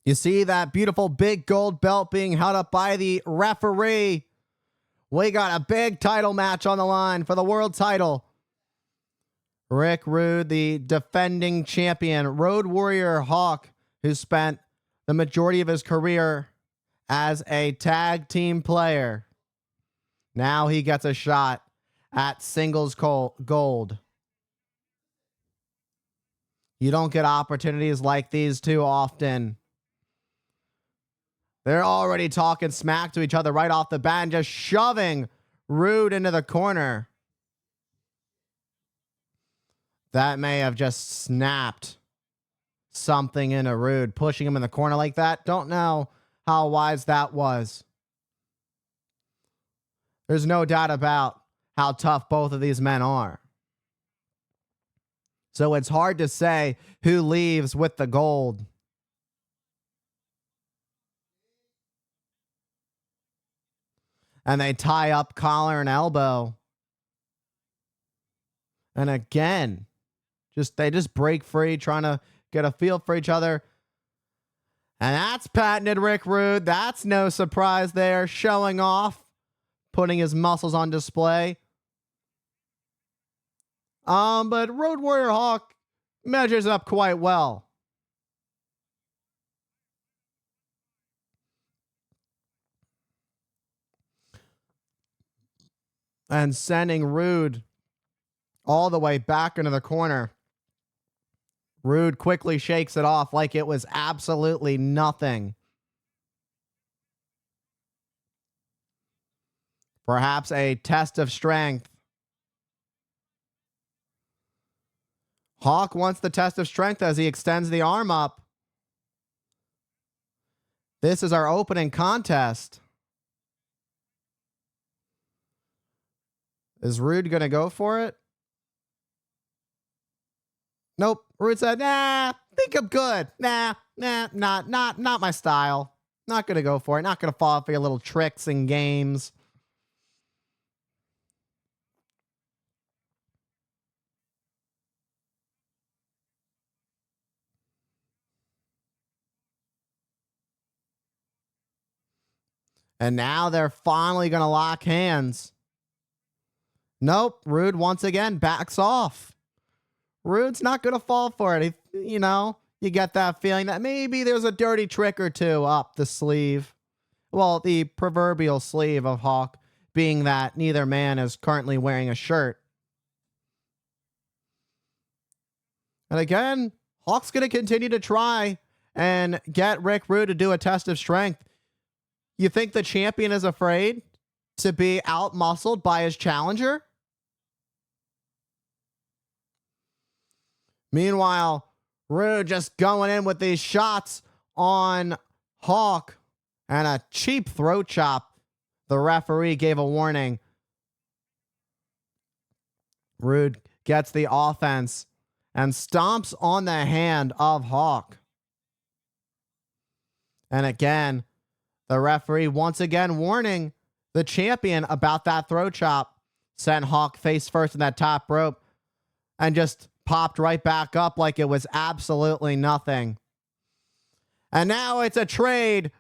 You see that beautiful big gold belt being held up by the referee. We got a big title match on the line for the world title. Rick Rude, the defending champion, Road Warrior Hawk, who spent the majority of his career as a tag team player. Now he gets a shot at singles gold. You don't get opportunities like these too often. They're already talking smack to each other right off the bat and just shoving Rude into the corner. That may have just snapped something into Rude, pushing him in the corner like that. Don't know how wise that was. There's no doubt about how tough both of these men are. So it's hard to say who leaves with the gold. And they tie up collar and elbow. And again, they just break free, trying to get a feel for each other. And that's patented Rick Rude. That's no surprise there. Showing off, putting his muscles on display. But Road Warrior Hawk measures up quite well. And sending Rude all the way back into the corner. Rude quickly shakes it off like it was absolutely nothing. Perhaps a test of strength. Hawk wants the test of strength as he extends the arm up. This is our opening contest. Is Rude going to go for it? Nope. Rude said, nah, think I'm good. Not my style. Not going to go for it. Not going to fall for your little tricks and games. And now they're finally going to lock hands. Nope. Rude once again backs off. Rude's not going to fall for it. You get that feeling that maybe there's a dirty trick or two up the sleeve. Well, the proverbial sleeve of Hawk, being that neither man is currently wearing a shirt. And again, Hawk's going to continue to try and get Rick Rude to do a test of strength. You think the champion is afraid to be out-muscled by his challenger? Meanwhile, Rude just going in with these shots on Hawk and a cheap throat chop. The referee gave a warning. Rude gets the offense and stomps on the hand of Hawk. And again, the referee once again warning the champion about that throat chop. Sent Hawk face first in that top rope and just popped right back up like it was absolutely nothing. And now it's a trade.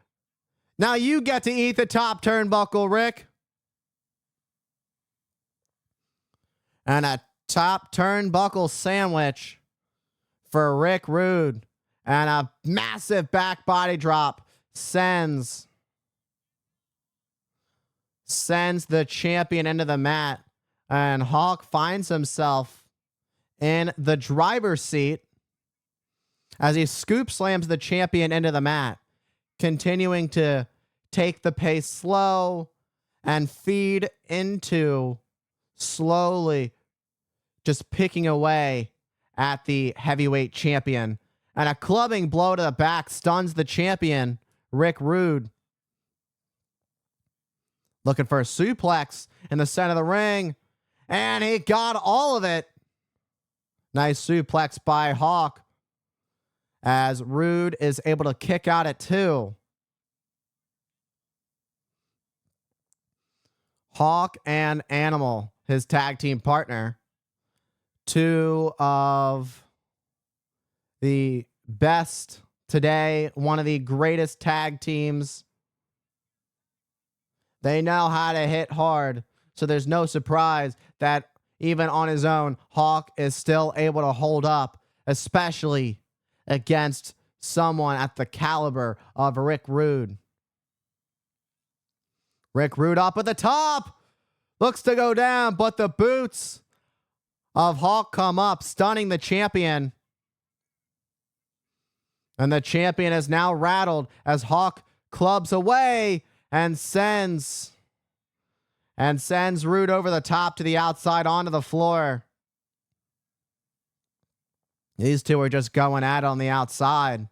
Now you get to eat the top turnbuckle, Rick. And a top turnbuckle sandwich for Rick Rude. And a massive back body drop sends the champion into the mat. And Hawk finds himself in the driver's seat as he scoop slams the champion into the mat, continuing to take the pace slow and feed into slowly just picking away at the heavyweight champion. And a clubbing blow to the back stuns the champion, Rick Rude. Looking for a suplex in the center of the ring, and he got all of it. Nice suplex by Hawk as Rude is able to kick out at 2. Hawk and Animal, his tag team partner, 2 of the best today, one of the greatest tag teams. They know how to hit hard, so there's no surprise that even on his own, Hawk is still able to hold up, especially against someone at the caliber of Rick Rude. Rick Rude up at the top. Looks to go down, but the boots of Hawk come up, stunning the champion. And the champion is now rattled as Hawk clubs away and sends Rude over the top to the outside onto the floor. These two are just going at it on the outside.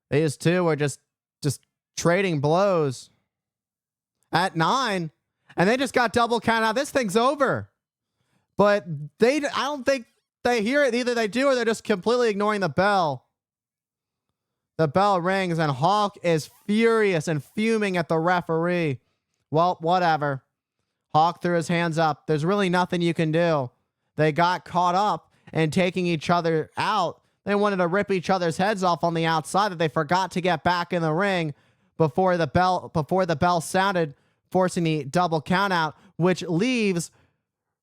These two are just trading blows. At 9, and they just got double count out. This thing's over. But I don't think they hear it. Either they do or they're just completely ignoring the bell. The bell rings and Hawk is furious and fuming at the referee. Well, whatever. Hawk threw his hands up. There's really nothing you can do. They got caught up in taking each other out. They wanted to rip each other's heads off on the outside that they forgot to get back in the ring before the bell sounded, forcing the double count out, which leaves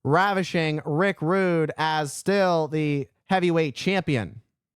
ravishing Rick Rude as still the heavyweight champion.